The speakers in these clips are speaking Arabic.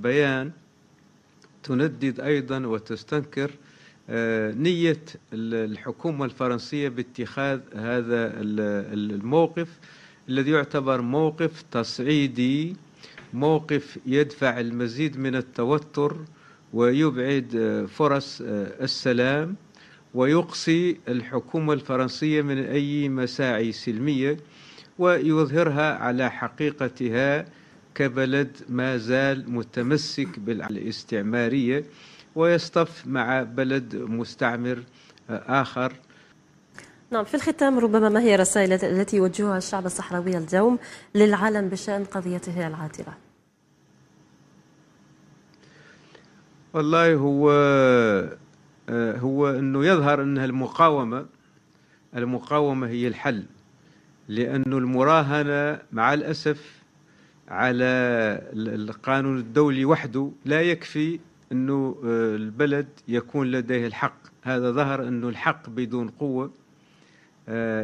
بيان تندد أيضا وتستنكر نية الحكومة الفرنسية باتخاذ هذا الموقف الذي يعتبر موقف تصعيدي، موقف يدفع المزيد من التوتر ويبعد فرص السلام، ويقصي الحكومة الفرنسية من أي مساعي سلمية، ويظهرها على حقيقتها كبلد ما زال متمسك بالاستعمارية ويصطف مع بلد مستعمر آخر. نعم، في الختام ربما ما هي الرسائل التي يوجهها الشعب الصحراوي اليوم للعالم بشأن قضيته العاطرة؟ والله هو أنه يظهر أن المقاومة هي الحل، لأن المراهنة مع الأسف على القانون الدولي وحده لا يكفي أنه البلد يكون لديه الحق. هذا ظهر أنه الحق بدون قوة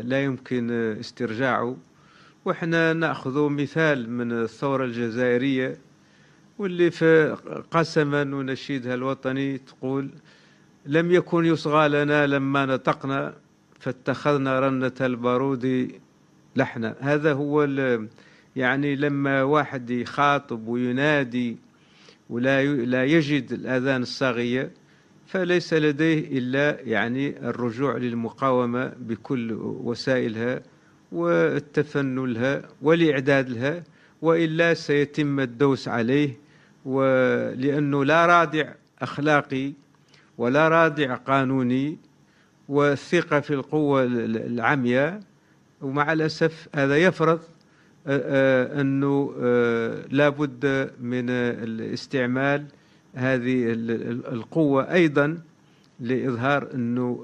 لا يمكن استرجاعه. وإحنا نأخذ مثال من الثورة الجزائرية، واللي في قسما ونشيدها الوطني تقول: لم يكن يصغى لنا لما نطقنا فاتخذنا رنة البارود لحنا. هذا هو يعني لما واحد يخاطب وينادي ولا يجد الآذان الصاغية، فليس لديه إلا يعني الرجوع للمقاومة بكل وسائلها والتفنن لها والإعداد لها، وإلا سيتم الدوس عليه، ولأنه لا رادع أخلاقي ولا رادع قانوني، والثقة في القوة العمياء. ومع الأسف هذا يفرض أنه لا بد من الاستعمال هذه القوة أيضا لإظهار أنه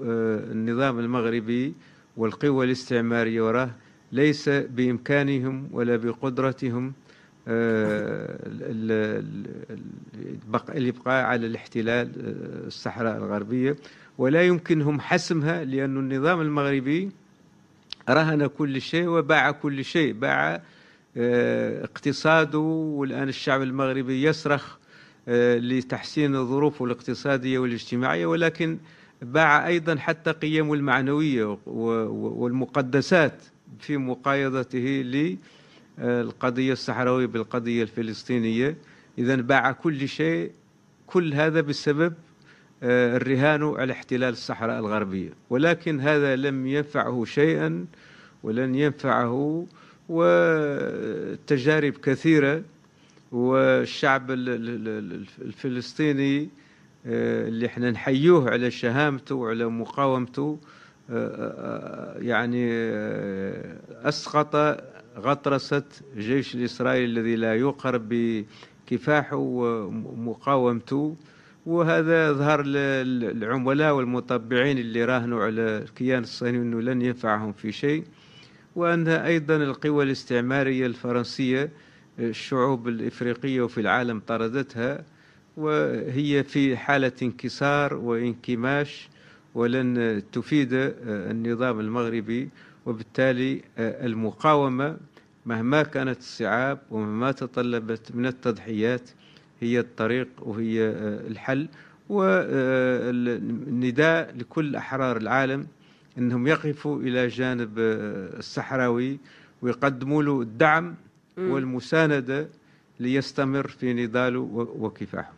النظام المغربي والقوى الاستعمارية وراه ليس بإمكانهم ولا بقدرتهم الإبقاء على الاحتلال الصحراء الغربية، ولا يمكنهم حسمها، لأن النظام المغربي رهن كل شيء وباع كل شيء، باع اقتصاده، والآن الشعب المغربي يصرخ لتحسين ظروفه الاقتصادية والاجتماعية، ولكن باع أيضا حتى قيمه المعنوية والمقدسات في مقايضته للقضية الصحراوية بالقضية الفلسطينية. إذن باع كل شيء، كل هذا بسبب الرهان على احتلال الصحراء الغربية. ولكن هذا لم ينفعه شيئا ولن ينفعه، وتجارب كثيرة. والشعب الفلسطيني اللي احنا نحيوه على شهامته وعلى مقاومته يعني أسقط غطرسة جيش الإسرائيلي الذي لا يقهر بكفاحه ومقاومته. وهذا ظهر للعملاء والمطبعين اللي راهنوا على الكيان الصهيوني أنه لن ينفعهم في شيء، وأن أيضا القوى الاستعمارية الفرنسية الشعوب الإفريقية وفي العالم طردتها، وهي في حالة انكسار وانكماش ولن تفيد النظام المغربي. وبالتالي المقاومة مهما كانت الصعاب ومهما تطلبت من التضحيات هي الطريق وهي الحل. والنداء لكل أحرار العالم أنهم يقفوا إلى جانب الصحراوي ويقدموا له الدعم والمساندة ليستمر في نضاله وكفاحه.